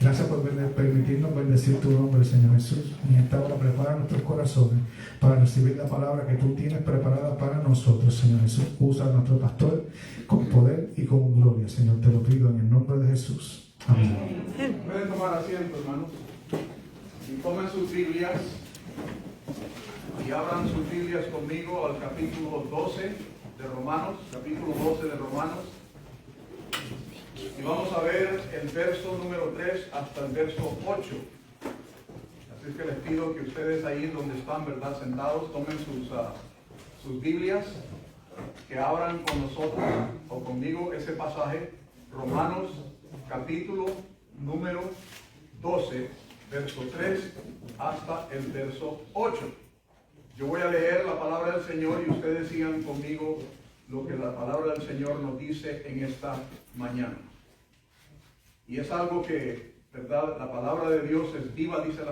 Gracias por permitirnos bendecir tu nombre, Señor Jesús. Y en esta hora prepara nuestros corazones para recibir la palabra que tú tienes preparada para nosotros, Señor Jesús. Usa a nuestro pastor con poder y con gloria, Señor. Te lo pido en el nombre de Jesús. Amén. Pueden tomar asiento, hermanos. Y tomen sus Biblias y abran sus Biblias conmigo al capítulo 12 de Romanos. Capítulo 12 de Romanos. Y vamos a ver el verso número 3 hasta el verso 8. Así es que les pido que ustedes ahí donde están, ¿verdad?, sentados, tomen sus Biblias, que abran con nosotros o conmigo ese pasaje, Romanos capítulo número 12, verso 3 hasta el verso 8. Yo voy a leer la palabra del Señor y ustedes sigan conmigo lo que la palabra del Señor nos dice en esta mañana. Y es algo que, ¿verdad?, la palabra de Dios es viva, dice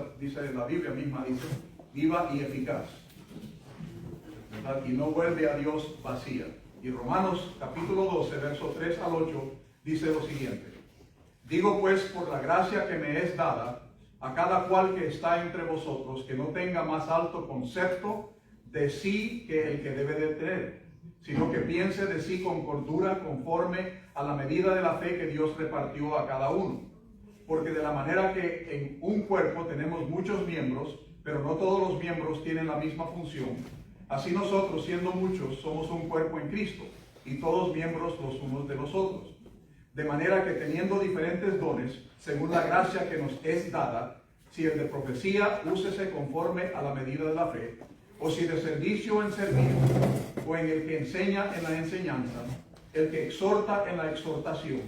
la Biblia misma, dice, viva y eficaz, ¿verdad? Y no vuelve a Dios vacía. Y Romanos capítulo 12, verso 3 al 8, dice lo siguiente: digo pues, por la gracia que me es dada, a cada cual que está entre vosotros, que no tenga más alto concepto de sí que el que debe de tener, sino que piense de sí con cordura, conforme a la medida de la fe que Dios repartió a cada uno. Porque de la manera que en un cuerpo tenemos muchos miembros, pero no todos los miembros tienen la misma función, así nosotros, siendo muchos, somos un cuerpo en Cristo, y todos miembros los unos de los otros. De manera que teniendo diferentes dones, según la gracia que nos es dada, si el de profecía, úsese conforme a la medida de la fe, o si de servicio en servir, o en el que enseña en la enseñanza, el que exhorta en la exhortación,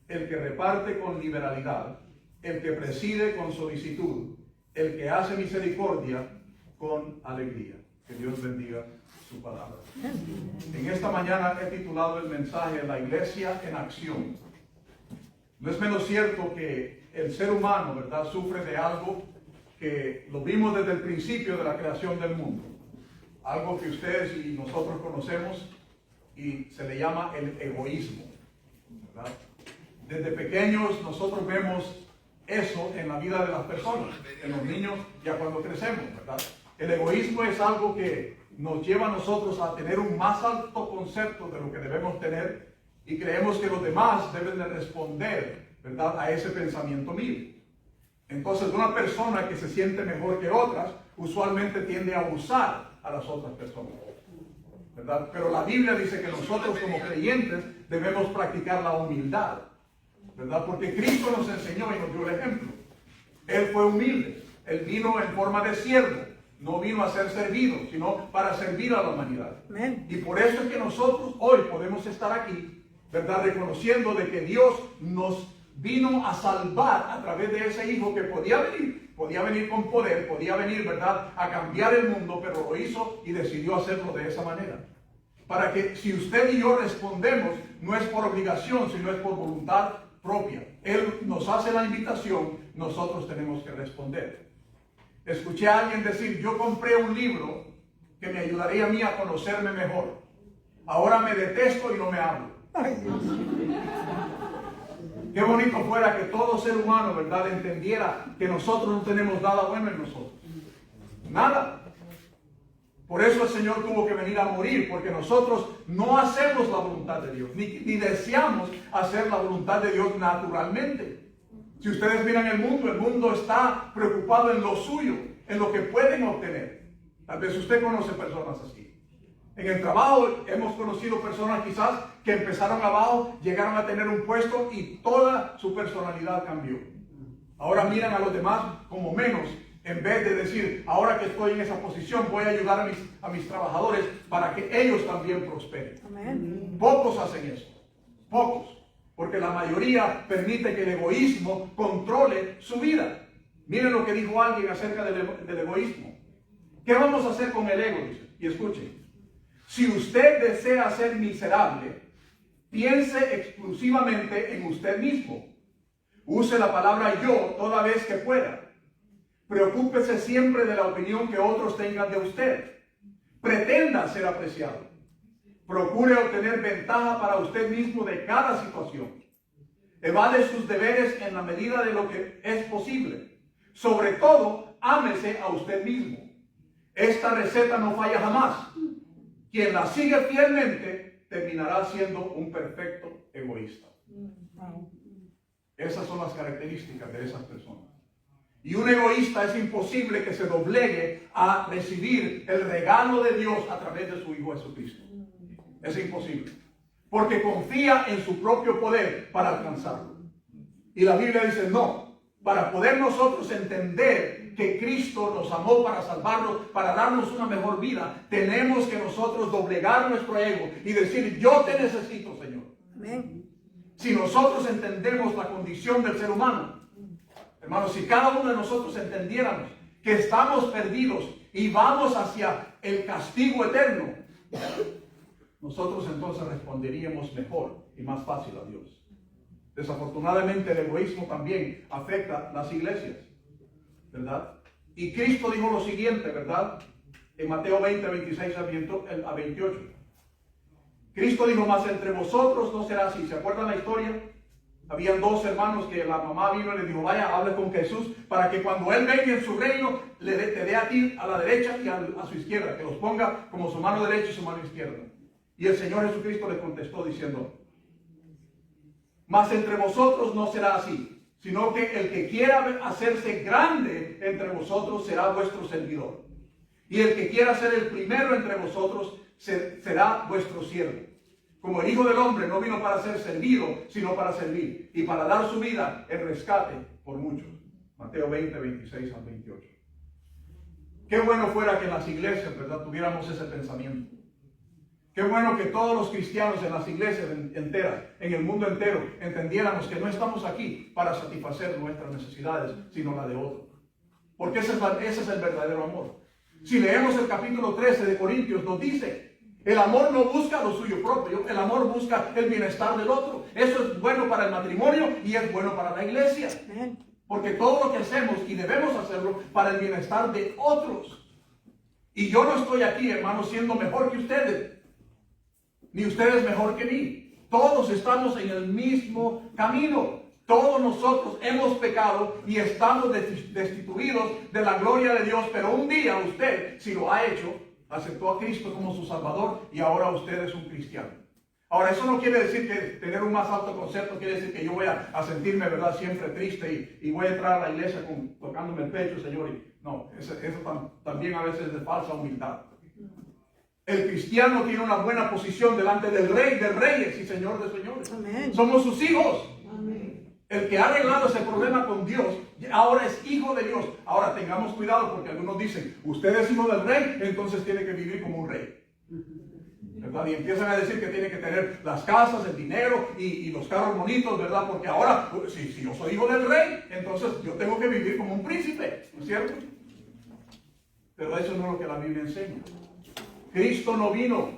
el que reparte con liberalidad, el que preside con solicitud, el que hace misericordia con alegría. Que Dios bendiga su palabra. En esta mañana he titulado el mensaje La Iglesia en Acción. No es menos cierto que el ser humano, ¿verdad?, sufre de algo que lo vimos desde el principio de la creación del mundo. Algo que ustedes y nosotros conocemos y se le llama el egoísmo, ¿verdad? Desde pequeños nosotros vemos eso en la vida de las personas, en los niños ya cuando crecemos, ¿verdad? El egoísmo es algo que nos lleva a nosotros a tener un más alto concepto de lo que debemos tener y creemos que los demás deben de responder, ¿verdad?, a ese pensamiento mío. Entonces una persona que se siente mejor que otras usualmente tiende a abusar a las otras personas, ¿verdad? Pero la Biblia dice que nosotros como creyentes debemos practicar la humildad, ¿verdad? Porque Cristo nos enseñó y nos dio el ejemplo. Él fue humilde, Él vino en forma de siervo, no vino a ser servido, sino para servir a la humanidad. Amén. Y por eso es que nosotros hoy podemos estar aquí, ¿verdad?, reconociendo de que Dios nos vino a salvar a través de ese Hijo que podía venir con poder, podía venir, ¿verdad?, a cambiar el mundo, pero lo hizo y decidió hacerlo de esa manera. Para que si usted y yo respondemos, no es por obligación, sino es por voluntad propia. Él nos hace la invitación, nosotros tenemos que responder. Escuché a alguien decir: yo compré un libro que me ayudaría a mí a conocerme mejor. Ahora me detesto y no me hablo. Qué bonito fuera que todo ser humano, ¿verdad?, entendiera que nosotros no tenemos nada bueno en nosotros. Nada. Por eso el Señor tuvo que venir a morir, porque nosotros no hacemos la voluntad de Dios, ni deseamos hacer la voluntad de Dios naturalmente. Si ustedes miran el mundo está preocupado en lo suyo, en lo que pueden obtener. Tal vez usted conoce personas así. En el trabajo hemos conocido personas quizás que empezaron abajo, llegaron a tener un puesto y toda su personalidad cambió. Ahora miran a los demás como menos, en vez de decir: ahora que estoy en esa posición voy a ayudar a mis trabajadores para que ellos también prosperen. Amén. Pocos hacen eso, pocos, porque la mayoría permite que el egoísmo controle su vida. Miren lo que dijo alguien acerca del egoísmo. ¿Qué vamos a hacer con el ego? Dice. Y escuchen: si usted desea ser miserable, piense exclusivamente en usted mismo. Use la palabra yo toda vez que pueda. Preocúpese siempre de la opinión que otros tengan de usted. Pretenda ser apreciado. Procure obtener ventaja para usted mismo de cada situación. Evade sus deberes en la medida de lo que es posible. Sobre todo, ámese a usted mismo. Esta receta no falla jamás. Quien la sigue fielmente terminará siendo un perfecto egoísta. Esas son las características de esas personas. Y un egoísta es imposible que se doblegue a recibir el regalo de Dios a través de su Hijo Jesucristo. Es imposible. Porque confía en su propio poder para alcanzarlo. Y la Biblia dice no. Para poder nosotros entender que Cristo nos amó para salvarnos, para darnos una mejor vida, tenemos que nosotros doblegar nuestro ego y decir, yo te necesito, Señor. Amén. Si nosotros entendemos la condición del ser humano, hermanos, si cada uno de nosotros entendiéramos que estamos perdidos y vamos hacia el castigo eterno, nosotros entonces responderíamos mejor y más fácil a Dios. Desafortunadamente el egoísmo también afecta las iglesias, ¿verdad? Y Cristo dijo lo siguiente, ¿verdad? En Mateo 20, 26 a 28. Cristo dijo, mas entre vosotros no será así. ¿Se acuerdan la historia? Habían dos hermanos que la mamá vino y le dijo, vaya, hable con Jesús para que cuando Él venga en su reino, te dé a ti a la derecha y a su izquierda, que los ponga como su mano derecha y su mano izquierda. Y el Señor Jesucristo le contestó diciendo, mas entre vosotros no será así, sino que el que quiera hacerse grande entre vosotros será vuestro servidor. Y el que quiera ser el primero entre vosotros será vuestro siervo. Como el Hijo del Hombre no vino para ser servido, sino para servir, y para dar su vida en rescate por muchos. Mateo 20, 26 al 28. Qué bueno fuera que en las iglesias, ¿verdad?, tuviéramos ese pensamiento. Qué bueno que todos los cristianos en las iglesias enteras, en el mundo entero, entendiéramos que no estamos aquí para satisfacer nuestras necesidades, sino la de otros. Porque ese es el verdadero amor. Si leemos el capítulo 13 de Corintios, nos dice, el amor no busca lo suyo propio, el amor busca el bienestar del otro. Eso es bueno para el matrimonio y es bueno para la iglesia. Porque todo lo que hacemos, y debemos hacerlo, para el bienestar de otros. Y yo no estoy aquí, hermanos, siendo mejor que ustedes. Ni ustedes mejor que mí. Todos estamos en el mismo camino. Todos nosotros hemos pecado y estamos destituidos de la gloria de Dios. Pero un día usted, si lo ha hecho, aceptó a Cristo como su Salvador y ahora usted es un cristiano. Ahora, eso no quiere decir que tener un más alto concepto quiere decir que yo voy a sentirme, ¿verdad?, siempre triste y voy a entrar a la iglesia tocándome el pecho, Señor. No, eso también a veces es de falsa humildad. El cristiano tiene una buena posición delante del Rey de Reyes y Señor de Señores. Amén. Somos sus hijos. Amén. El que ha arreglado ese problema con Dios, ahora es hijo de Dios. Ahora tengamos cuidado porque algunos dicen, usted es hijo del Rey, entonces tiene que vivir como un rey. ¿Verdad? Y empiezan a decir que tiene que tener las casas, el dinero y los carros bonitos, ¿verdad? Porque ahora, si yo soy hijo del Rey, entonces yo tengo que vivir como un príncipe, ¿no es cierto? Pero eso no es lo que la Biblia enseña. Cristo no vino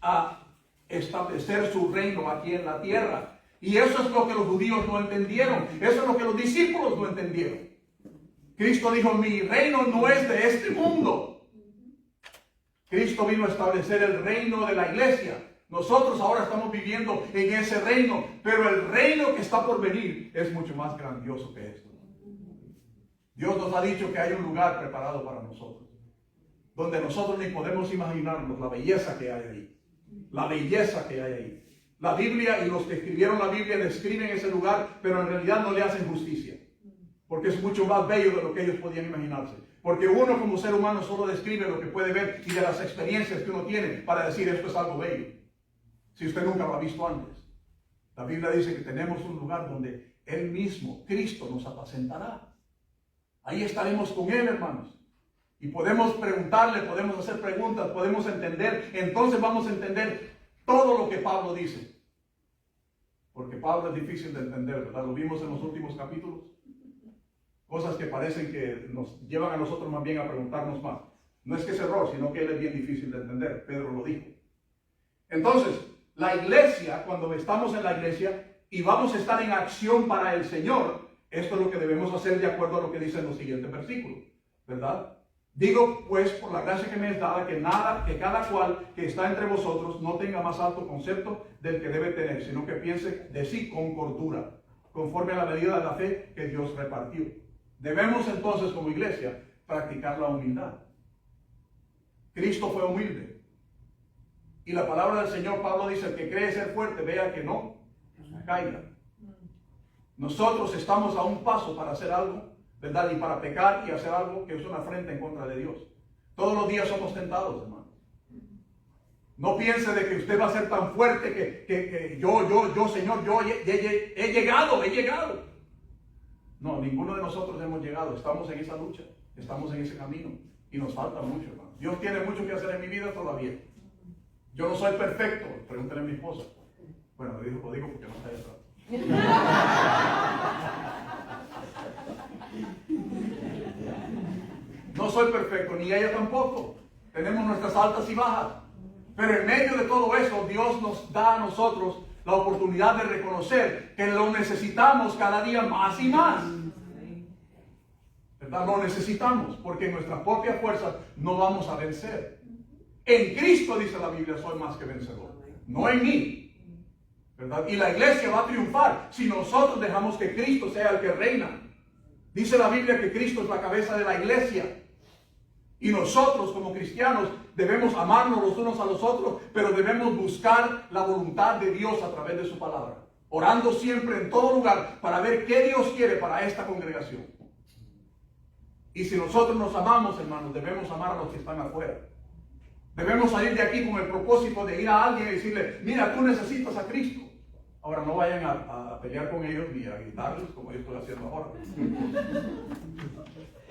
a establecer su reino aquí en la tierra. Y eso es lo que los judíos no entendieron. Eso es lo que los discípulos no entendieron. Cristo dijo, mi reino no es de este mundo. Cristo vino a establecer el reino de la iglesia. Nosotros ahora estamos viviendo en ese reino. Pero el reino que está por venir es mucho más grandioso que esto. Dios nos ha dicho que hay un lugar preparado para nosotros, donde nosotros ni podemos imaginarnos la belleza que hay ahí. La belleza que hay ahí. La Biblia y los que escribieron la Biblia describen ese lugar, pero en realidad no le hacen justicia. Porque es mucho más bello de lo que ellos podían imaginarse. Porque uno como ser humano solo describe lo que puede ver y de las experiencias que uno tiene para decir esto es algo bello. Si usted nunca lo ha visto antes. La Biblia dice que tenemos un lugar donde Él mismo, Cristo, nos apacentará. Ahí estaremos con Él, hermanos. Y podemos preguntarle, podemos hacer preguntas, podemos entender. Entonces vamos a entender todo lo que Pablo dice. Porque Pablo es difícil de entender, ¿verdad? Lo vimos en los últimos capítulos. Cosas que parecen que nos llevan a nosotros más bien a preguntarnos más. No es que es error, sino que él es bien difícil de entender. Pedro lo dijo. Entonces, la iglesia, cuando estamos en la iglesia y vamos a estar en acción para el Señor, esto es lo que debemos hacer de acuerdo a lo que dicen los siguientes versículos, ¿verdad? Digo, pues, por la gracia que me es dada, que cada cual que está entre vosotros no tenga más alto concepto del que debe tener, sino que piense de sí con cordura, conforme a la medida de la fe que Dios repartió. Debemos entonces como iglesia practicar la humildad. Cristo fue humilde. Y la palabra del Señor, Pablo dice, el que cree ser fuerte, vea que no caiga. Nosotros estamos a un paso para hacer algo, ¿verdad? Y para pecar y hacer algo que es una afrenta en contra de Dios. Todos los días somos tentados, hermano. No piense de que usted va a ser tan fuerte que yo, Señor, yo he llegado. No, ninguno de nosotros hemos llegado. Estamos en esa lucha, estamos en ese camino y nos falta mucho, hermano. Dios tiene mucho que hacer en mi vida todavía. Yo no soy perfecto, pregúntale a mi esposa. Bueno, lo digo porque no está ahí atrás. No soy perfecto, ni ella tampoco. Tenemos nuestras altas y bajas. Pero en medio de todo eso, Dios nos da a nosotros la oportunidad de reconocer que lo necesitamos cada día más y más. ¿Verdad? Lo necesitamos, porque en nuestras propias fuerzas no vamos a vencer. En Cristo, dice la Biblia, soy más que vencedor. No en mí. ¿Verdad? Y la iglesia va a triunfar si nosotros dejamos que Cristo sea el que reina. Dice la Biblia que Cristo es la cabeza de la iglesia. Y nosotros como cristianos debemos amarnos los unos a los otros, pero debemos buscar la voluntad de Dios a través de su palabra. Orando siempre en todo lugar para ver qué Dios quiere para esta congregación. Y si nosotros nos amamos, hermanos, debemos amar a los que están afuera. Debemos salir de aquí con el propósito de ir a alguien y decirle, mira, tú necesitas a Cristo. Ahora no vayan a pelear con ellos ni a gritarles como yo estoy haciendo ahora.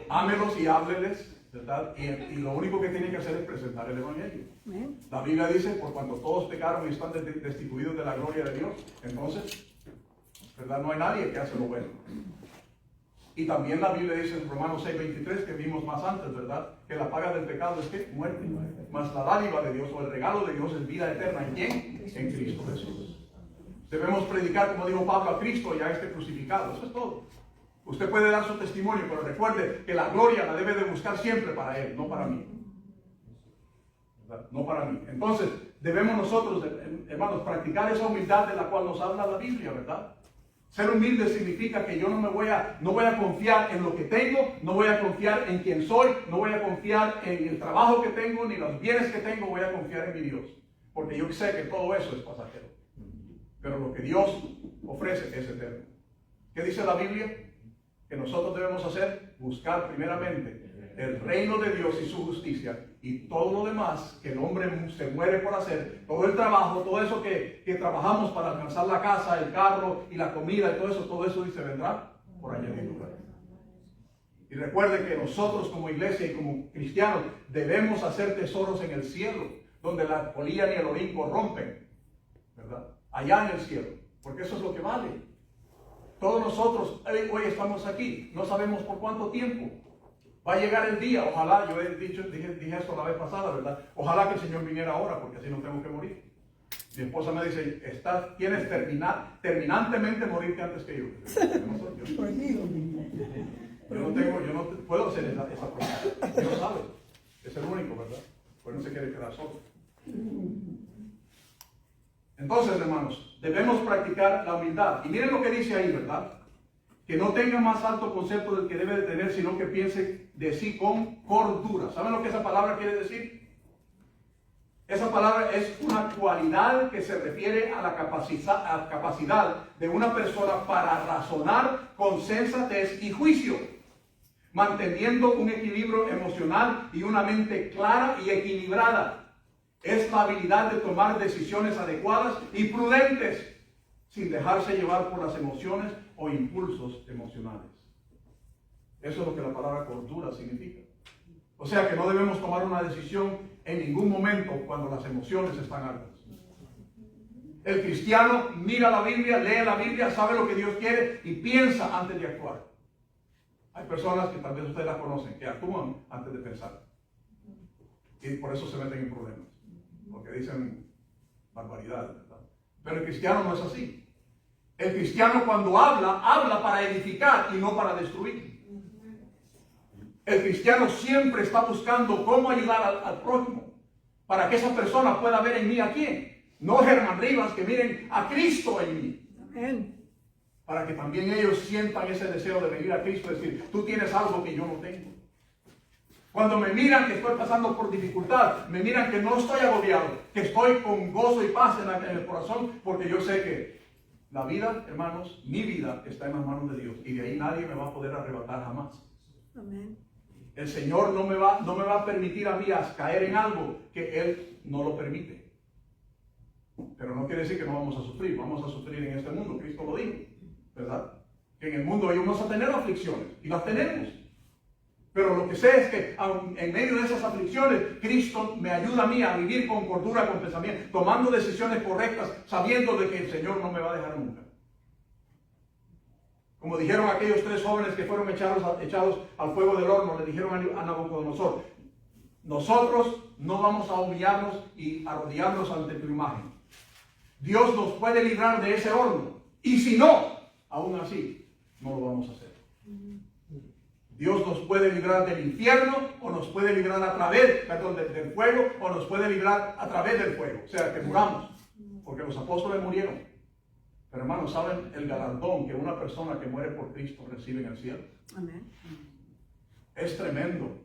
Ámelos y hábleles, ¿verdad? Y lo único que tienen que hacer es presentar el Evangelio. La Biblia dice, por cuanto todos pecaron y están destituidos de la gloria de Dios, entonces, ¿verdad? No hay nadie que hace lo bueno. Y también la Biblia dice en Romanos 6:23, que vimos más antes, ¿verdad? Que la paga del pecado es ¿qué? Muerte. Mas la dádiva de Dios o el regalo de Dios es vida eterna. ¿En quién? En Cristo Jesús. Debemos predicar, como dijo Pablo, a Cristo y a este crucificado. Eso es todo. Usted puede dar su testimonio, pero recuerde que la gloria la debe de buscar siempre para Él, no para mí. ¿Verdad? No para mí. Entonces, debemos nosotros, hermanos, practicar esa humildad de la cual nos habla la Biblia, ¿verdad? Ser humilde significa que yo no voy a confiar en lo que tengo, no voy a confiar en quién soy, no voy a confiar en el trabajo que tengo, ni los bienes que tengo, voy a confiar en mi Dios. Porque yo sé que todo eso es pasajero. Pero lo que Dios ofrece es eterno. ¿Qué dice la Biblia? Que nosotros debemos hacer, buscar primeramente el reino de Dios y su justicia, y todo lo demás que el hombre se muere por hacer, todo el trabajo, todo eso que trabajamos para alcanzar la casa, el carro y la comida y todo eso dice vendrá por añadidura. Y recuerde que nosotros como iglesia y como cristianos debemos hacer tesoros en el cielo, donde la polilla ni el orín corrompen, ¿verdad? Allá en el cielo, porque eso es lo que vale. Todos nosotros hoy estamos aquí, no sabemos por cuánto tiempo. Va a llegar el día, ojalá, yo dije esto la vez pasada, ¿verdad? Ojalá que el Señor viniera ahora, porque así no tengo que morir. Mi esposa me dice, tienes terminantemente morirte antes que yo. Yo no puedo hacer esa promesa. Él lo sabe, es el único, ¿verdad? Pues no se quiere quedar solo. Entonces, hermanos, debemos practicar la humildad. Y miren lo que dice ahí, ¿verdad? Que no tenga más alto concepto del que debe de tener, sino que piense de sí con cordura. ¿Saben lo que esa palabra quiere decir? Esa palabra es una cualidad que se refiere a la capacidad de una persona para razonar con sensatez y juicio, manteniendo un equilibrio emocional y una mente clara y equilibrada. Es la habilidad de tomar decisiones adecuadas y prudentes, sin dejarse llevar por las emociones o impulsos emocionales. Eso es lo que la palabra cordura significa. O sea que no debemos tomar una decisión en ningún momento cuando las emociones están altas. El cristiano mira la Biblia, lee la Biblia, sabe lo que Dios quiere y piensa antes de actuar. Hay personas que tal vez ustedes las conocen, que actúan antes de pensar. Y por eso se meten en problemas. Porque dicen barbaridades, ¿verdad? Pero el cristiano no es así. El cristiano cuando habla para edificar y no para destruir. El cristiano siempre está buscando cómo ayudar al prójimo, para que esa persona pueda ver en mí a quién. No Germán Rivas, que miren a Cristo en mí. para que también ellos sientan ese deseo de venir a Cristo y decir, tú tienes algo que yo no tengo. Cuando me miran que estoy pasando por dificultad, me miran que no estoy agobiado, que estoy con gozo y paz en el corazón, porque yo sé que la vida, hermanos, mi vida está en las manos de Dios y de ahí nadie me va a poder arrebatar jamás. Amén. El Señor no me va a permitir a mí caer en algo que Él no lo permite. Pero no quiere decir que no vamos a sufrir en este mundo, Cristo lo dijo, ¿verdad? Que en el mundo vamos a tener aflicciones y las tenemos. Pero lo que sé es que en medio de esas aflicciones, Cristo me ayuda a mí a vivir con cordura, con pensamiento, tomando decisiones correctas, sabiendo de que el Señor no me va a dejar nunca. Como dijeron aquellos 3 jóvenes que fueron echados al fuego del horno, le dijeron a Nabucodonosor, nosotros no vamos a humillarnos y arrodillarnos ante tu imagen. Dios nos puede librar de ese horno. Y si no, aún así, no lo vamos a hacer. Dios nos puede librar del infierno o nos puede librar a través, del fuego o nos puede librar a través del fuego. O sea, que muramos. Porque los apóstoles murieron. Pero hermanos, ¿saben el galardón que una persona que muere por Cristo recibe en el cielo? Amén. Es tremendo.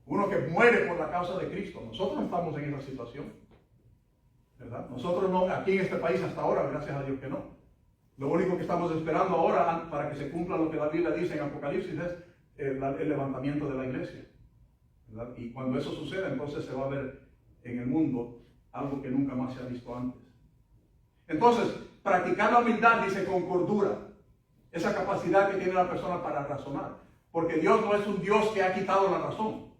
Uno que muere por la causa de Cristo. Nosotros no estamos en esa situación, ¿verdad? Nosotros no, aquí en este país hasta ahora, gracias a Dios que no. Lo único que estamos esperando ahora para que se cumpla lo que la Biblia dice en Apocalipsis es el levantamiento de la iglesia, ¿verdad? Y cuando eso suceda, entonces se va a ver en el mundo algo que nunca más se ha visto antes. Entonces, practicar la humildad, dice, con cordura, esa capacidad que tiene la persona para razonar, porque Dios no es un Dios que ha quitado la razón,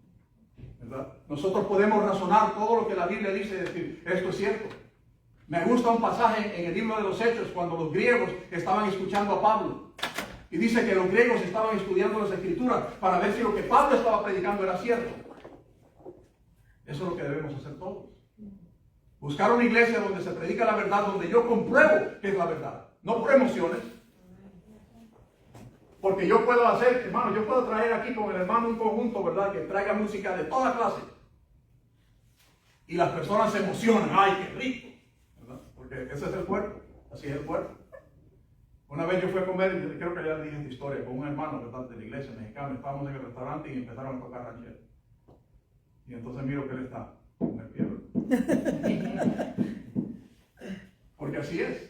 ¿verdad? Nosotros podemos razonar todo lo que la Biblia dice y decir, esto es cierto. Me gusta un pasaje en el libro de los Hechos cuando los griegos estaban escuchando a Pablo. Y dice que los griegos estaban estudiando las Escrituras para ver si lo que Pablo estaba predicando era cierto. Eso es lo que debemos hacer todos. Buscar una iglesia donde se predica la verdad, donde yo compruebo que es la verdad. No por emociones. Porque yo puedo hacer, hermano, yo puedo traer aquí con el hermano un conjunto, ¿verdad? Que traiga música de toda clase. Y las personas se emocionan. ¡Ay, qué rico! Porque ese es el cuerpo, así es el cuerpo. Una vez yo fui a comer, y creo que ya dije esta historia, con un hermano, ¿verdad?, de la iglesia mexicana. Estábamos en el restaurante y empezaron a tocar ranchero. Y entonces miro que él está con el pie. Porque así es.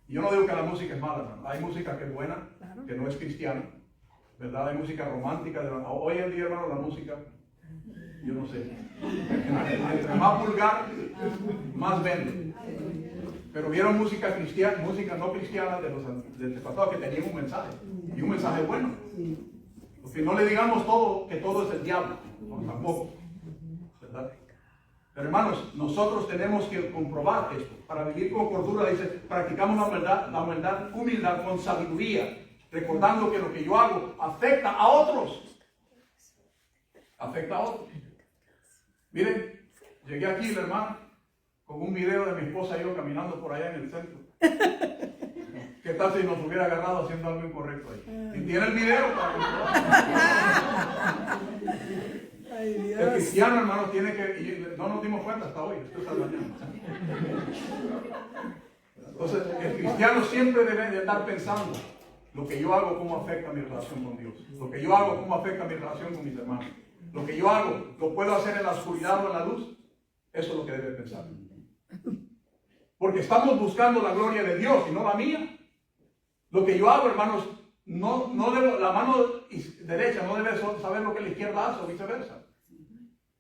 Y yo no digo que la música es mala, hermano. Hay música que es buena, que no es cristiana, ¿verdad? Hay música romántica. Hoy en día, hermano, la música, yo no sé, entre más vulgar, más vende. Pero vieron música cristiana, música no cristiana del pasado que tenía un mensaje, y un mensaje bueno. Porque no le digamos que todo es el diablo, no, tampoco, ¿verdad? Pero hermanos, nosotros tenemos que comprobar esto. Para vivir con cordura, dice, practicamos la humildad con sabiduría, recordando que lo que yo hago afecta a otros. Afecta a otros. Miren, llegué aquí, hermano, con un video de mi esposa y yo caminando por allá en el centro. ¿Qué tal si nos hubiera agarrado haciendo algo incorrecto ahí? Y tiene el video para comprobar. El cristiano, hermano, tiene que... No nos dimos cuenta hasta hoy, esto es hasta mañana. Entonces, el cristiano siempre debe de estar pensando lo que yo hago, cómo afecta mi relación con Dios. Lo que yo hago, cómo afecta mi relación con mis hermanos. Lo que yo hago, ¿lo puedo hacer en la oscuridad o en la luz? Eso es lo que debe pensar. Porque estamos buscando la gloria de Dios y no la mía. Lo que yo hago, hermanos, no debo, la mano derecha no debe saber lo que la izquierda hace o viceversa.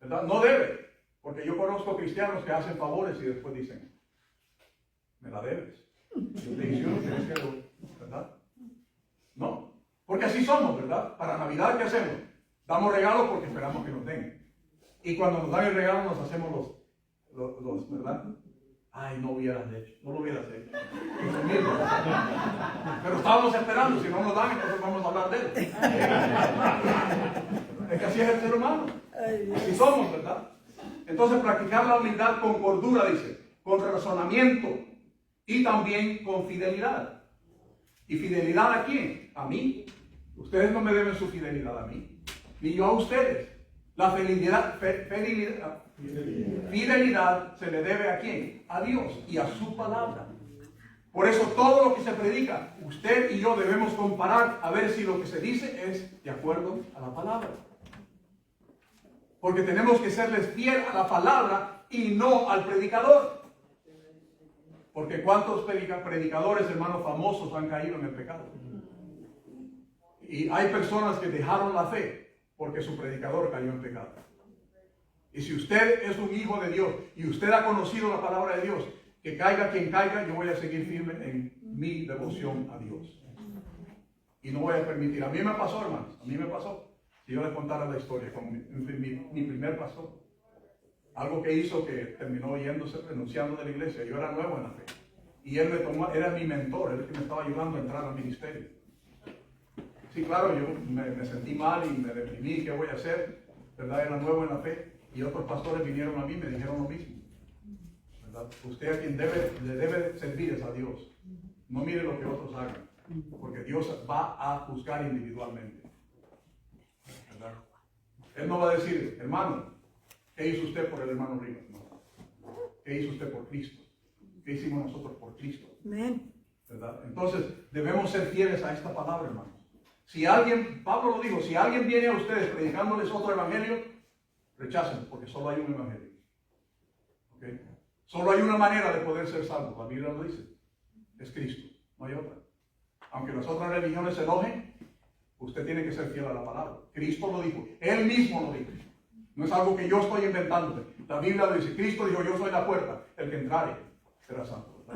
¿Verdad? No debe. Porque yo conozco cristianos que hacen favores y después dicen, me la debes. Yo te hice uno, tienes que, ¿verdad? No. Porque así somos, ¿verdad? Para Navidad, ¿qué hacemos? Damos regalos porque esperamos que nos den. Y cuando nos dan el regalo nos hacemos los ¿verdad? Ay, no lo hubieras hecho. Pero estábamos esperando, si no nos dan, entonces vamos a hablar de él. Es que así es el ser humano. Así somos, ¿verdad? Entonces practicar la humildad con cordura, dice, con razonamiento y también con fidelidad. ¿Y fidelidad a quién? A mí. Ustedes no me deben su fidelidad a mí, ni yo a ustedes. La fidelidad se le debe a quién? A Dios y a su palabra. Por eso todo lo que se predica, usted y yo debemos comparar a ver si lo que se dice es de acuerdo a la palabra. Porque tenemos que serles fiel a la palabra y no al predicador. Porque cuántos predicadores, hermanos, famosos han caído en el pecado. Y hay personas que dejaron la fe porque su predicador cayó en pecado. Y si usted es un hijo de Dios y usted ha conocido la palabra de Dios, que caiga quien caiga, yo voy a seguir firme en mi devoción a Dios. Y no voy a permitir. A mí me pasó, hermanos, a mí me pasó. Si yo les contara la historia con mi primer pastor. Algo que hizo que terminó yéndose, renunciando de la iglesia. Yo era nuevo en la fe. Y él me tomó, era mi mentor, él que me estaba ayudando a entrar al ministerio. Sí, claro, yo me sentí mal y me deprimí, ¿qué voy a hacer? ¿Verdad? Era nuevo en la fe. Y otros pastores vinieron a mí y me dijeron lo mismo. ¿Verdad? Usted a quien le debe servir es a Dios. No mire lo que otros hagan. Porque Dios va a juzgar individualmente. ¿Verdad? Él no va a decir, hermano, ¿qué hizo usted por el hermano Rivas? No. ¿Qué hizo usted por Cristo? ¿Qué hicimos nosotros por Cristo? Amén. ¿Verdad? Entonces, debemos ser fieles a esta palabra, hermanos. Si alguien, Pablo lo dijo, si alguien viene a ustedes predicándoles otro evangelio, rechacen, porque solo hay un evangelio. ¿Okay? Solo hay una manera de poder ser salvo. La Biblia lo dice. Es Cristo. No hay otra. Aunque las otras religiones se enojen, usted tiene que ser fiel a la palabra. Cristo lo dijo. Él mismo lo dijo. No es algo que yo estoy inventándome. La Biblia lo dice. Cristo dijo, yo soy la puerta. El que entrare será salvo.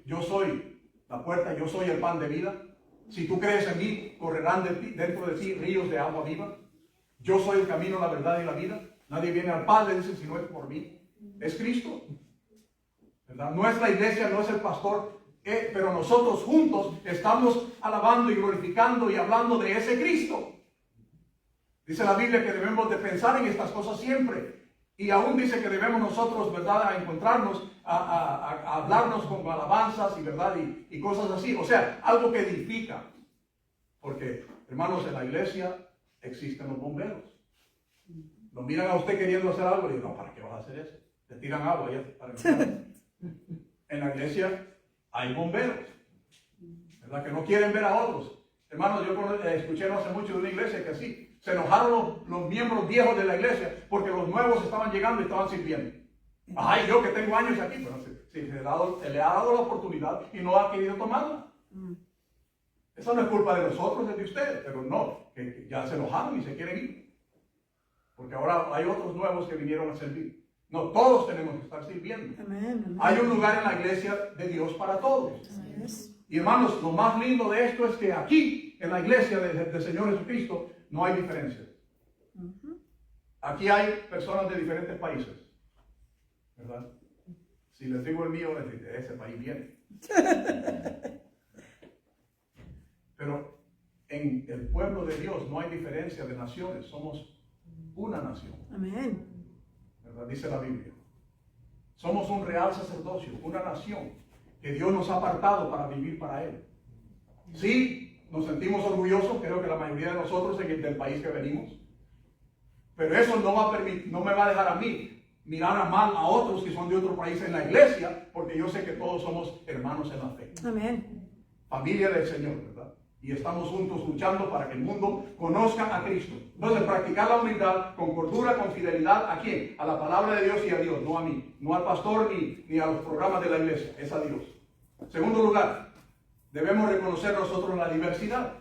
Yo soy la puerta. Yo soy el pan de vida. Si tú crees en mí, correrán dentro de ti ríos de agua viva. Yo soy el camino, la verdad y la vida. Nadie viene al Padre, dice, si no es por mí. Es Cristo. ¿Verdad? No es la iglesia, no es el pastor, pero nosotros juntos estamos alabando y glorificando y hablando de ese Cristo. Dice la Biblia que debemos de pensar en estas cosas siempre. Y aún dice que debemos nosotros, ¿verdad?, a encontrarnos, a hablarnos con alabanzas y, ¿verdad?, y cosas así. O sea, algo que edifica. Porque, hermanos, en la iglesia existen los bomberos. Lo miran a usted queriendo hacer algo y dicen, no, ¿para qué vas a hacer eso? Te tiran agua ya para empezar. En la iglesia hay bomberos, ¿verdad?, que no quieren ver a otros. Hermanos, yo escuché no hace mucho de una iglesia que así, se enojaron los miembros viejos de la iglesia porque los nuevos estaban llegando y estaban sirviendo. Ay, yo que tengo años aquí, pero se le ha dado la oportunidad y no ha querido tomarla. Eso no es culpa de nosotros, es de ustedes, pero no, que ya se enojaron y se quieren ir. Porque ahora hay otros nuevos que vinieron a servir. No, todos tenemos que estar sirviendo. Amén, amén. Hay un lugar en la iglesia de Dios para todos. Y hermanos, lo más lindo de esto es que aquí, en la iglesia del Señor Jesucristo, no hay diferencias. Aquí hay personas de diferentes países, ¿verdad? Si les digo el mío, de ese país viene. Pero en el pueblo de Dios no hay diferencia de naciones, somos una nación. Amén. ¿Verdad? Dice la Biblia. Somos un real sacerdocio, una nación que Dios nos ha apartado para vivir para Él. Sí, nos sentimos orgullosos, creo que la mayoría de nosotros del país que venimos. Pero eso no me va a dejar a mí mirar a mal a otros que son de otro país en la iglesia, porque yo sé que todos somos hermanos en la fe. Amén. Familia del Señor, ¿verdad? Y estamos juntos luchando para que el mundo conozca a Cristo. Entonces, practicar la humildad con cordura, con fidelidad, ¿a quién? A la palabra de Dios y a Dios, no a mí, no al pastor ni a los programas de la iglesia, es a Dios. Segundo lugar, debemos reconocer nosotros la diversidad.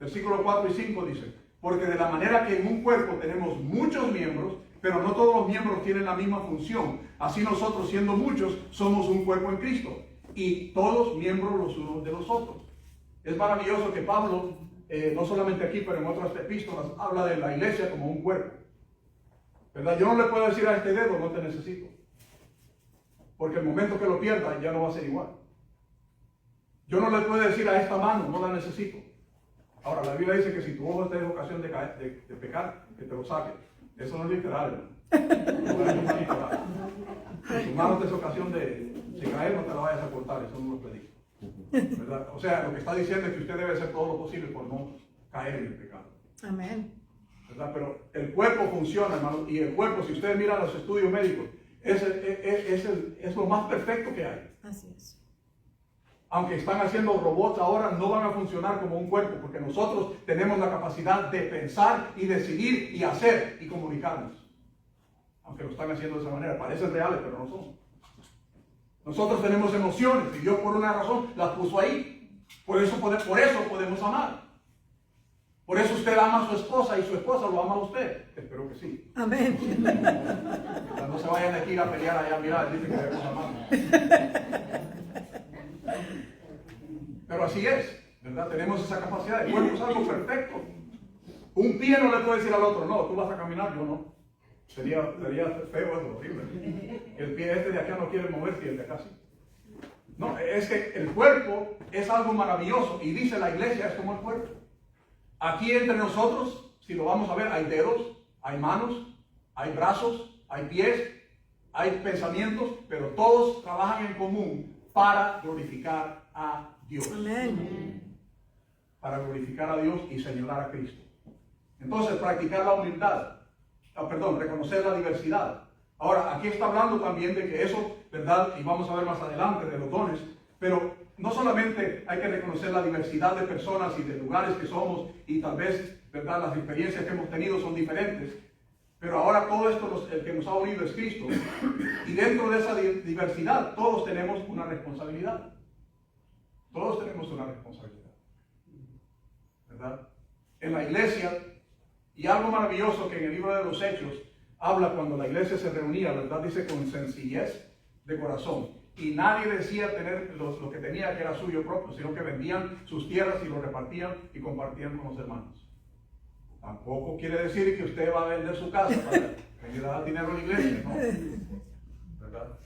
Versículos 4 y 5 dice, porque de la manera que en un cuerpo tenemos muchos miembros, pero no todos los miembros tienen la misma función, así nosotros, siendo muchos, somos un cuerpo en Cristo, y todos miembros los unos de los otros. Es maravilloso que Pablo, no solamente aquí, pero en otras epístolas, habla de la iglesia como un cuerpo. ¿Verdad? Yo no le puedo decir a este dedo, no te necesito. Porque el momento que lo pierda, ya no va a ser igual. Yo no le puedo decir a esta mano, no la necesito. Ahora, la Biblia dice que si tu ojo te da ocasión de pecar, que te lo saque. Eso no es literal, hermano. No es literal. Si tu mano te da ocasión de caer, no te la vayas a cortar, eso no lo predica. ¿Verdad? O sea, lo que está diciendo es que usted debe hacer todo lo posible por no caer en el pecado. Amén. ¿Verdad? Pero el cuerpo funciona, hermano, y el cuerpo, si ustedes miran los estudios médicos, es lo más perfecto que hay. Así es. aunque están haciendo robots ahora, no van a funcionar como un cuerpo, porque nosotros tenemos la capacidad de pensar y decidir y hacer y comunicarnos. Aunque lo están haciendo de esa manera, parecen reales, pero no son. Nosotros tenemos emociones y Dios por una razón las puso ahí. Por eso podemos amar. Por eso usted ama a su esposa y su esposa lo ama a usted. Espero que sí. Amén. No se vayan de aquí a pelear allá, mira, dice que debemos amar. Pero así es, ¿verdad? Tenemos esa capacidad. El cuerpo es algo perfecto. Un pie no le puede decir al otro, no, tú vas a caminar, yo no. Sería feo, es horrible. El pie de acá no quiere moverse y el de acá sí. No, es que el cuerpo es algo maravilloso y dice la iglesia es como el cuerpo. Aquí entre nosotros, si lo vamos a ver, hay dedos, hay manos, hay brazos, hay pies, hay pensamientos, pero todos trabajan en común para glorificar a Dios. Amén. Para glorificar a Dios y señalar a Cristo. Entonces, practicar la humildad. Reconocer la diversidad. Ahora, aquí está hablando también de que eso, ¿verdad? Y vamos a ver más adelante de los dones, pero no solamente hay que reconocer la diversidad de personas y de lugares que somos y tal vez, ¿verdad? Las experiencias que hemos tenido son diferentes, pero ahora todo esto, el que nos ha unido es Cristo. Y dentro de esa diversidad, todos tenemos una responsabilidad. Todos tenemos una responsabilidad. ¿Verdad? En la iglesia, y algo maravilloso que en el libro de los Hechos habla cuando la iglesia se reunía, ¿verdad? Dice con sencillez de corazón. Y nadie decía tener lo que tenía que era suyo propio, sino que vendían sus tierras y lo repartían y compartían con los hermanos. Tampoco quiere decir que usted va a vender su casa para que le da dinero a la iglesia, ¿no? ¿Verdad?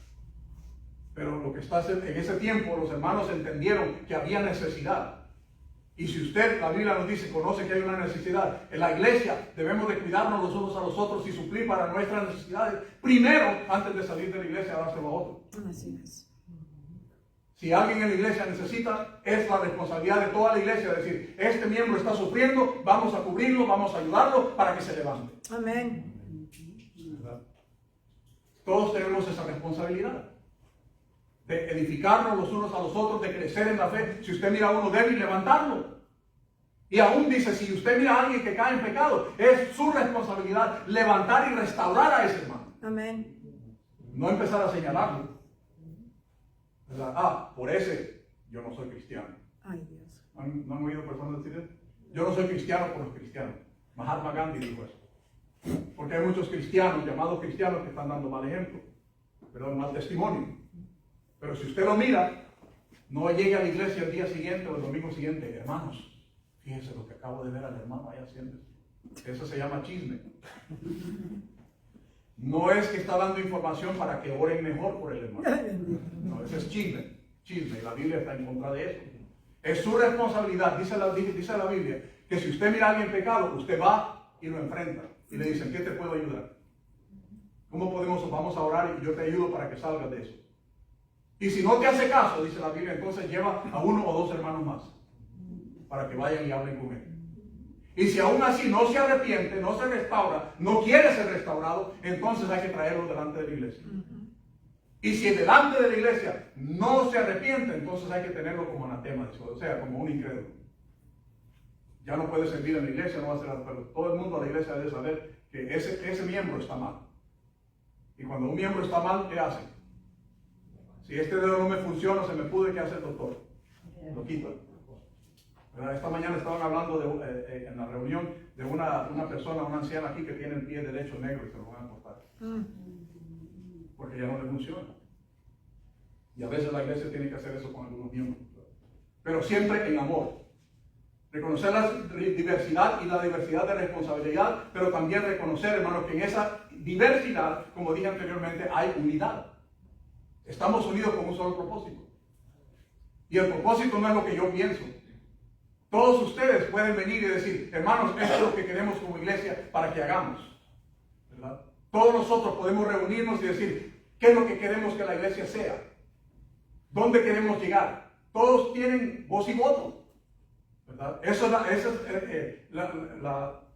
Pero lo que está en ese tiempo, los hermanos entendieron que había necesidad. Y si usted, la Biblia nos dice, conoce que hay una necesidad, en la iglesia debemos de cuidarnos los unos a los otros y suplir para nuestras necesidades, primero, antes de salir de la iglesia, dárselo a otro. Así es. Si alguien en la iglesia necesita, es la responsabilidad de toda la iglesia decir, este miembro está sufriendo, vamos a cubrirlo, vamos a ayudarlo para que se levante. Amén. ¿Verdad? Todos tenemos esa responsabilidad de edificarnos los unos a los otros, de crecer en la fe. Si usted mira a uno débil, levantarlo. Y aún dice, si usted mira a alguien que cae en pecado, es su responsabilidad levantar y restaurar a ese hermano. Amén. No empezar a señalarlo. ¿Verdad? Ah, por ese yo no soy cristiano. Ay, Dios. ¿No han oído personas decir eso? Yo no soy cristiano por los cristianos. Mahatma Gandhi dijo eso. Porque hay muchos cristianos, llamados cristianos, que están dando mal ejemplo. Perdón, mal testimonio. Pero si usted lo mira, no llegue a la iglesia el día siguiente o el domingo siguiente. Hermanos, fíjense lo que acabo de ver al hermano allá haciendo. Eso se llama chisme. No es que está dando información para que oren mejor por el hermano. No, eso es chisme. Chisme. Y la Biblia está en contra de eso. Es su responsabilidad, dice la Biblia, que si usted mira a alguien pecado, usted va y lo enfrenta. Y le dicen, ¿qué te puedo ayudar? ¿Cómo podemos? Vamos a orar y yo te ayudo para que salgas de eso. Y si no te hace caso, dice la Biblia, entonces lleva a uno o dos hermanos más para que vayan y hablen con él. Y si aún así no se arrepiente, no se restaura, no quiere ser restaurado, entonces hay que traerlo delante de la iglesia. Y si delante de la iglesia no se arrepiente, entonces hay que tenerlo como anatema, o sea, como un incrédulo. Ya no puede servir en la iglesia, no va a ser, pero todo el mundo a la iglesia debe saber que ese miembro está mal. Y cuando un miembro está mal, ¿qué hace? Si este dedo no me funciona, se me pudre, ¿qué hace el doctor? Lo quita. Esta mañana estaban hablando en la reunión de una persona, una anciana aquí que tiene el pie derecho negro y se lo van a cortar. Porque ya no le funciona. Y a veces la iglesia tiene que hacer eso con algunos miembros. Pero siempre en amor. Reconocer la diversidad y la diversidad de responsabilidad, pero también reconocer, hermanos, que en esa diversidad, como dije anteriormente, hay unidad. Estamos unidos con un solo propósito. Y el propósito no es lo que yo pienso. Todos ustedes pueden venir y decir, hermanos, esto es lo que queremos como iglesia para que hagamos. ¿Verdad? Todos nosotros podemos reunirnos y decir, ¿qué es lo que queremos que la iglesia sea? ¿Dónde queremos llegar? Todos tienen voz y voto. ¿Verdad? Esa es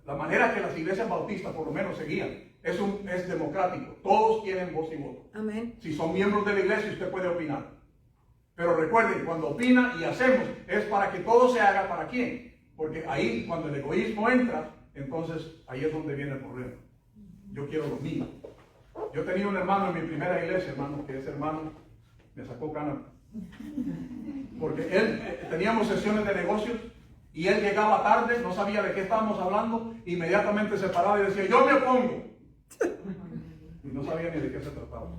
la manera que las iglesias bautistas por lo menos seguían. Es democrático. Todos tienen voz y voto. Amén. Si son miembros de la iglesia, usted puede opinar. Pero recuerden, cuando opina y hacemos, es para que todo se haga para quién. Porque ahí, cuando el egoísmo entra, entonces ahí es donde viene el problema. Yo quiero lo mío. Yo tenía un hermano en mi primera iglesia, hermano, que ese hermano me sacó cana. Porque teníamos sesiones de negocios y él llegaba tarde, no sabía de qué estábamos hablando, inmediatamente se paraba y decía, yo me opongo. Y no sabía ni de qué se trataba.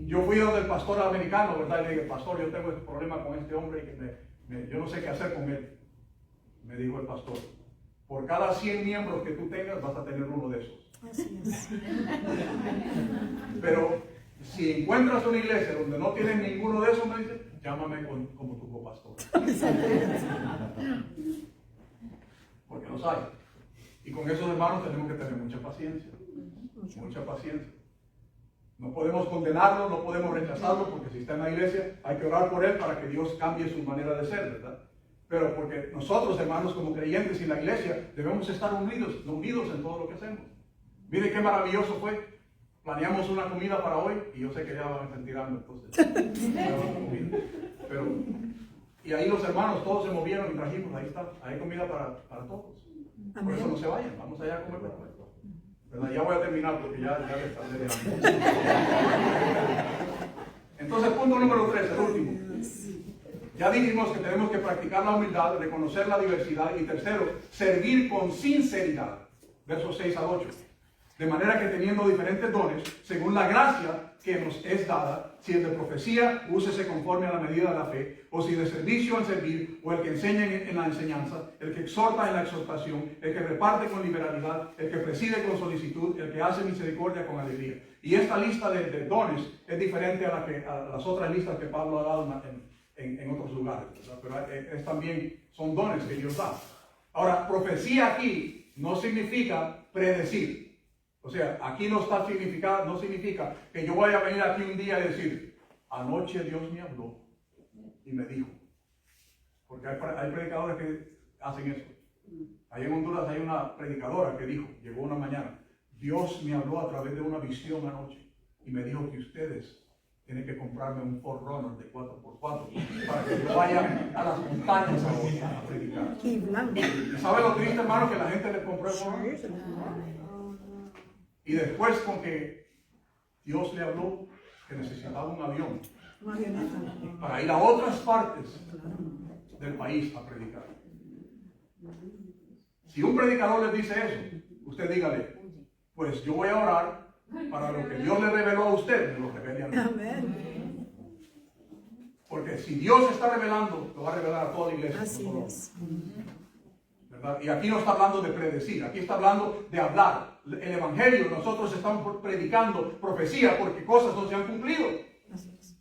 Yo fui donde el pastor americano, ¿verdad? Y le dije, pastor, yo tengo este problema con este hombre y que yo no sé qué hacer con él. Me dijo el pastor, por cada 100 miembros que tú tengas vas a tener uno de esos. Así es. Pero si encuentras una iglesia donde no tienes ninguno de esos, me dice, llámame como tu copastor. Porque no sabe. Y con esos hermanos tenemos que tener mucha paciencia. Mucha paciencia. No podemos condenarlo, no podemos rechazarlo, porque si está en la iglesia hay que orar por él para que Dios cambie su manera de ser, ¿verdad? Pero porque nosotros, hermanos, como creyentes y la iglesia, debemos estar unidos en todo lo que hacemos. Mire qué maravilloso fue. Planeamos una comida para hoy y yo sé que ya van a sentir hambre, entonces. Y ahí los hermanos todos se movieron y trajimos, ahí está, hay comida para todos. Por eso no se vayan, vamos allá a comer para todos. ¿Verdad? Ya voy a terminar porque ya le estaré de hambre. Entonces, punto número 3, el último. Ya dijimos que tenemos que practicar la humildad, reconocer la diversidad y tercero, servir con sinceridad. Versos 6 al 8. De manera que teniendo diferentes dones, según la gracia que nos es dada, si es de profecía, úsese conforme a la medida de la fe, o si de servicio al servir, o el que enseña en la enseñanza, el que exhorta en la exhortación, el que reparte con liberalidad, el que preside con solicitud, el que hace misericordia con alegría. Y esta lista de dones es diferente a las otras listas que Pablo ha dado en otros lugares, ¿verdad? Pero también son dones que Dios da. Ahora, profecía aquí no significa predecir. O sea, aquí no significa que yo vaya a venir aquí un día y decir, anoche Dios me habló y me dijo. Porque hay predicadores que hacen eso. Allá en Honduras hay una predicadora que dijo, llegó una mañana, Dios me habló a través de una visión anoche y me dijo que ustedes tienen que comprarme un 4Runner de 4x4 para que yo vaya a las montañas a predicar. ¿Y sabe lo triste, hermano, que la gente le compró el 4Runner? Y después con que Dios le habló que necesitaba un avión para ir a otras partes del país a predicar. Si un predicador le dice eso, usted dígale, pues yo voy a orar para lo que Dios le reveló a usted, me lo revele a mí. Amén. Porque si Dios está revelando, lo va a revelar a toda la iglesia. Así es. ¿Verdad? Y aquí no está hablando de predecir, aquí está hablando de hablar. El evangelio, nosotros estamos predicando profecía porque cosas no se han cumplido.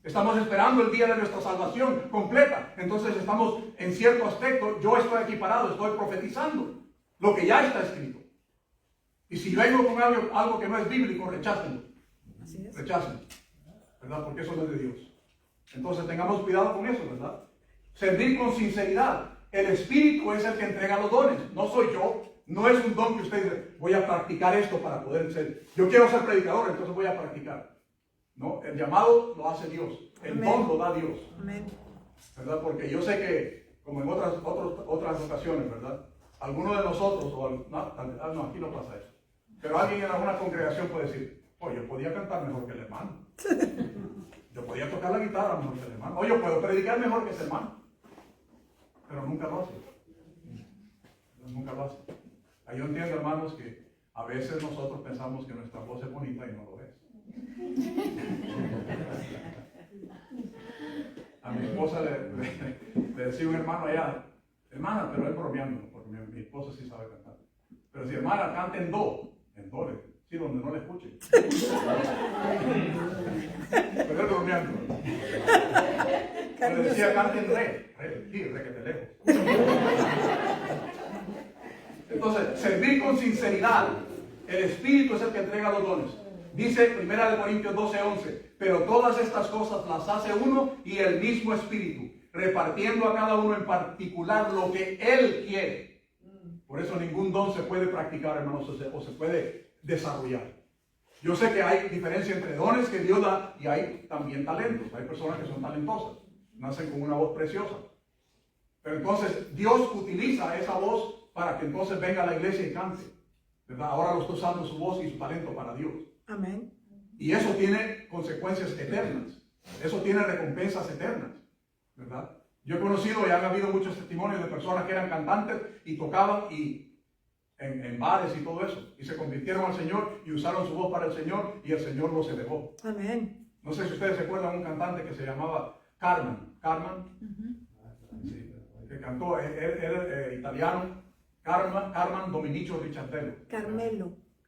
Estamos esperando el día de nuestra salvación completa. Entonces estamos, en cierto aspecto, yo estoy aquí parado, estoy profetizando lo que ya está escrito. Y si vengo con algo que no es bíblico, rechácenlo. Rechácenlo. ¿Verdad? Porque eso no es de Dios. Entonces tengamos cuidado con eso, ¿verdad? Servir con sinceridad. El Espíritu es el que entrega los dones, no soy yo. No es un don que usted dice, voy a practicar esto para poder ser. Yo quiero ser predicador, entonces voy a practicar. No, el llamado lo hace Dios. El don lo da Dios. Amén. ¿Verdad? Porque yo sé que, como en otras ocasiones, ¿verdad? Alguno de nosotros, no, aquí no pasa eso. Pero alguien en alguna congregación puede decir, yo podía cantar mejor que el hermano. Yo podía tocar la guitarra mejor que el hermano. Yo puedo predicar mejor que ese hermano. Pero nunca lo hace. Nunca lo hace. Yo entiendo, hermanos, que a veces nosotros pensamos que nuestra voz es bonita y no lo es. A mi esposa le decía un hermano allá, hermana, pero es bromeando, porque mi esposa sí sabe cantar. Pero si hermana canta en do, sí, donde no le escuchen. Pero es bromeando. Le decía canta en re, sí, re que te lejos. Entonces, servir con sinceridad. El Espíritu es el que entrega los dones. Dice 1 Corintios 12:11, pero todas estas cosas las hace uno y el mismo Espíritu, repartiendo a cada uno en particular lo que Él quiere. Por eso ningún don se puede practicar, hermanos, o se puede desarrollar. Yo sé que hay diferencia entre dones que Dios da y hay también talentos. Hay personas que son talentosas. nacen con una voz preciosa. Pero entonces Dios utiliza esa voz para que entonces venga a la iglesia y cante, ¿verdad? Ahora lo está usando su voz y su talento para Dios. Amén. Y eso tiene consecuencias eternas. Eso tiene recompensas eternas, ¿verdad? Yo he conocido y han habido muchos testimonios de personas que eran cantantes y tocaban en bares y todo eso. Y se convirtieron al Señor y usaron su voz para el Señor y el Señor los elevó. Amén. No sé si ustedes se acuerdan de un cantante que se llamaba Carmen. Sí, que cantó, era italiano. Carmen Dominico Ricciardello.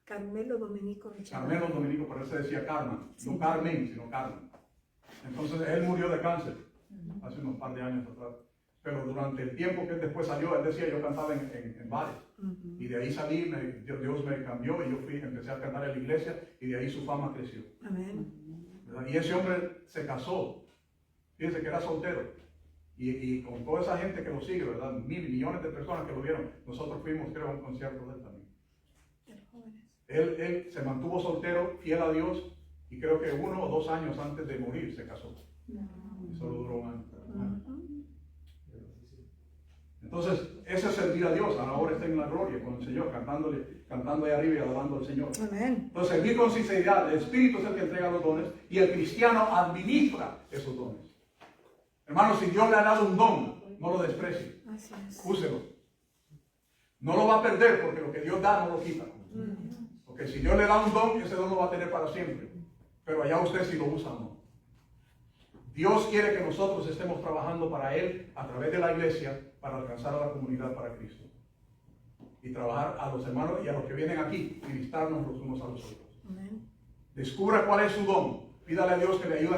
Carmelo Domenico Richard. Carmelo Dominico, pero él se decía Carmen. No Carmen, sino Carmen. Entonces él murió de cáncer hace unos par de años atrás. Pero durante el tiempo que él después salió, él decía, yo cantaba en bares. Y de ahí salí, Dios me cambió y yo empecé a cantar en la iglesia y de ahí su fama creció. Amén. ¿Verdad? Y ese hombre se casó. Fíjense que era soltero. Y con toda esa gente que lo sigue, ¿verdad? Millones de personas que lo vieron. Nosotros fuimos, creo, a un concierto de él también. Él se mantuvo soltero, fiel a Dios, y creo que 1 o 2 años antes de morir se casó. Y solo duró un año. Entonces, ese es servir a Dios. Ahora está en la gloria con el Señor, cantando ahí arriba y alabando al Señor. Amén. Entonces, servir con sinceridad. El Espíritu es el que entrega los dones y el cristiano administra esos dones. Hermanos, si Dios le ha dado un don, no lo desprecie. Así es. Úselo. No lo va a perder porque lo que Dios da no lo quita. Porque si Dios le da un don, ese don lo va a tener para siempre. Pero allá usted si lo usa o no. Dios quiere que nosotros estemos trabajando para Él a través de la iglesia para alcanzar a la comunidad para Cristo. Y trabajar a los hermanos y a los que vienen aquí, ministrarnos los unos a los otros. Amén. Descubra cuál es su don. Pídale a Dios que le ayude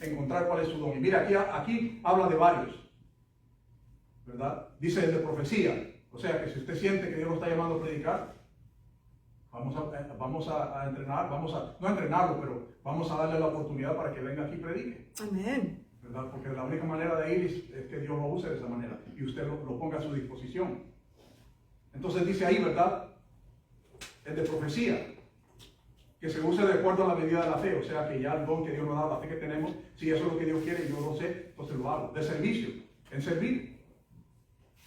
a encontrar cuál es su don. Y mira, aquí habla de varios. ¿Verdad? Dice el de profecía. O sea que si usted siente que Dios lo está llamando a predicar, vamos a entrenar, no a entrenarlo, pero vamos a darle la oportunidad para que venga aquí y predique. Amén. ¿Verdad? Porque la única manera de ir es que Dios lo use de esa manera y usted lo ponga a su disposición. Entonces dice ahí, ¿verdad? El de profecía, que se use de acuerdo a la medida de la fe, o sea que ya el don que Dios nos da, la fe que tenemos, si eso es lo que Dios quiere y yo lo sé, entonces lo hago. De servicio, en servir.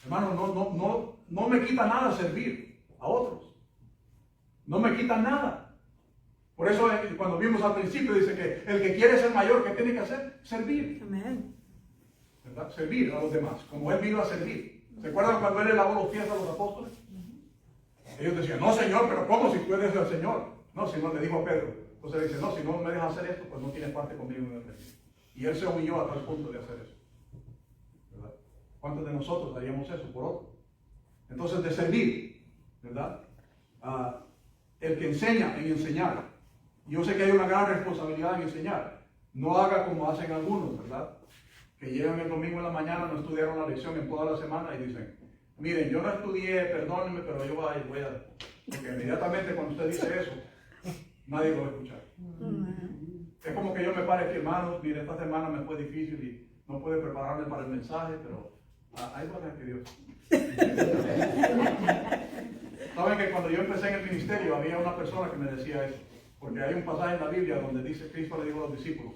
Hermano, no me quita nada servir a otros. No me quita nada. Por eso cuando vimos al principio dice que el que quiere ser mayor, ¿qué tiene que hacer? Servir. Amén. ¿Verdad? Servir a los demás, como Él vino a servir. ¿Se acuerdan cuando Él le lavó los pies a los apóstoles? Ellos decían, no Señor, pero ¿cómo si tú eres el Señor? No, Señor, le dijo a Pedro. Entonces le dice, no, si no me dejas hacer esto, pues no tienes parte conmigo en el reino. Y Él se humilló a tal punto de hacer eso. ¿Verdad? ¿Cuántos de nosotros haríamos eso por otro? Entonces, de servir, ¿verdad? El que enseña en enseñar. Yo sé que hay una gran responsabilidad en enseñar. No haga como hacen algunos, ¿verdad? Que llegan el domingo en la mañana, no estudiaron la lección en toda la semana y dicen, miren, yo no estudié, perdónenme, pero yo voy a... Porque inmediatamente cuando usted dice eso, nadie lo va a escuchar. Es como que yo me pare aquí, hermanos, mire, esta semana me fue difícil y no pude prepararme para el mensaje, pero ahí va a ser que Dios. Saben que cuando yo empecé en el ministerio había una persona que me decía eso, porque hay un pasaje en la Biblia donde dice, Cristo le dijo a los discípulos,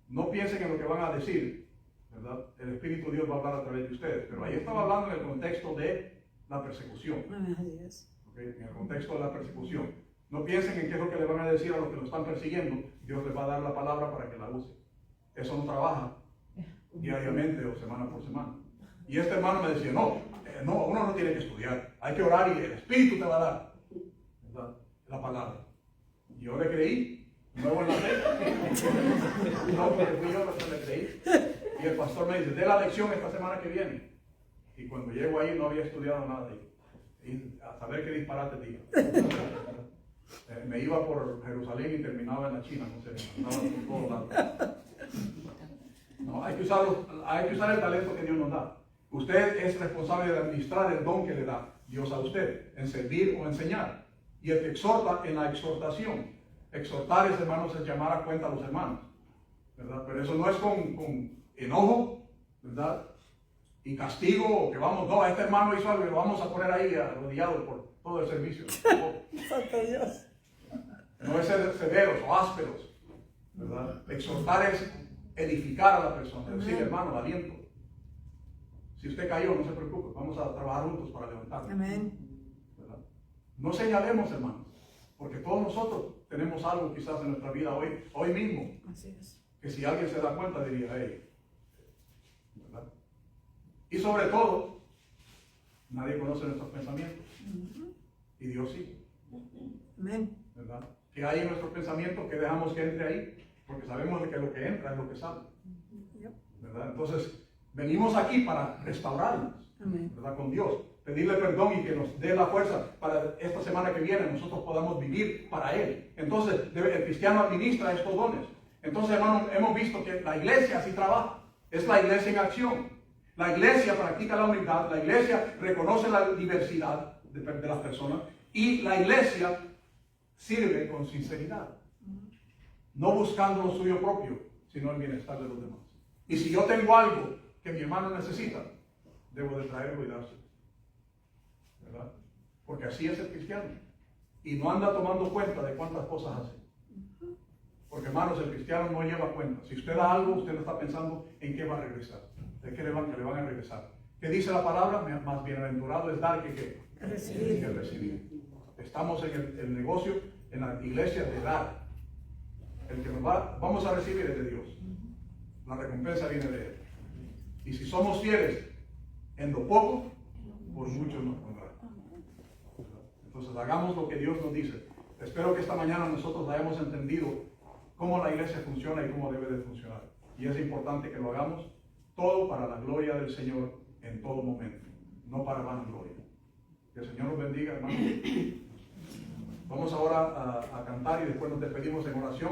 no piensen en lo que van a decir, ¿verdad? El Espíritu de Dios va a hablar a través de ustedes, pero ahí estaba hablando en el contexto de la persecución. ¿Okay? En el contexto de la persecución. No piensen en qué es lo que le van a decir a los que lo están persiguiendo, Dios les va a dar la palabra para que la use. Eso no trabaja diariamente o semana por semana. Y este hermano me decía, no, uno no tiene que estudiar, hay que orar y el Espíritu te va a dar, ¿verdad? La palabra. Y yo le creí, nuevo en la fe. No, porque fui yo que le creí. Y el pastor me dice, dé la lección esta semana que viene. Y cuando llego ahí no había estudiado nada. Y a saber qué disparate diga. Me iba por Jerusalén y terminaba en la China, no sé, andaba por todos lados. No, hay que usar el talento que Dios nos da. Usted es responsable de administrar el don que le da Dios a usted, en servir o enseñar. Y el que exhorta en la exhortación. Exhortar, hermanos, es llamar a cuenta a los hermanos, ¿verdad? Pero eso no es con enojo, ¿verdad? Y castigo, que vamos, no, este hermano hizo algo y lo vamos a poner ahí arrodillado por todo el servicio. Santo Dios. No es ser severos o ásperos, ¿verdad? Exhortar es edificar a la persona, decirle, hermano, aliento. Si usted cayó, no se preocupe, vamos a trabajar juntos para levantarlo. Amén. ¿Verdad? No señalemos, hermanos, porque todos nosotros tenemos algo quizás en nuestra vida hoy mismo, Así es. que si alguien se da cuenta diría, hey, ¿verdad? Y sobre todo, nadie conoce nuestros pensamientos, y Dios sí, Amén. ¿verdad? Que hay en nuestros pensamientos que dejamos que entre ahí, porque sabemos que lo que entra es lo que sale, Yep. ¿verdad? Entonces, venimos aquí para restaurarnos, Amén. ¿verdad? Con Dios, pedirle perdón y que nos dé la fuerza para esta semana que viene nosotros podamos vivir para Él. Entonces, el cristiano administra estos dones. Entonces, hermano, hemos visto que la iglesia así trabaja. Es la iglesia en acción. La iglesia practica la unidad, la iglesia reconoce la diversidad de las personas y la iglesia sirve con sinceridad. No buscando lo suyo propio, sino el bienestar de los demás. Y si yo tengo algo que mi hermano necesita, debo de traerlo y dárselo. ¿Verdad? Porque así es el cristiano. Y no anda tomando cuenta de cuántas cosas hace. Porque, hermanos, el cristiano no lleva cuenta. Si usted da algo, usted no está pensando en qué va a regresar. ¿De qué le van a regresar? ¿Qué dice la palabra? Más bienaventurado es dar que ¿qué? Recibir. Que recibir. Estamos en el negocio, en la iglesia de dar. El que vamos a recibir es de Dios. La recompensa viene de Él. Y si somos fieles en lo poco, por mucho nos pondrá. Entonces hagamos lo que Dios nos dice. Espero que esta mañana nosotros hayamos entendido cómo la iglesia funciona y cómo debe de funcionar. Y es importante que lo hagamos todo para la gloria del Señor en todo momento, no para vanagloria. Que el Señor nos bendiga, hermanos. Vamos ahora a cantar y después nos despedimos en oración.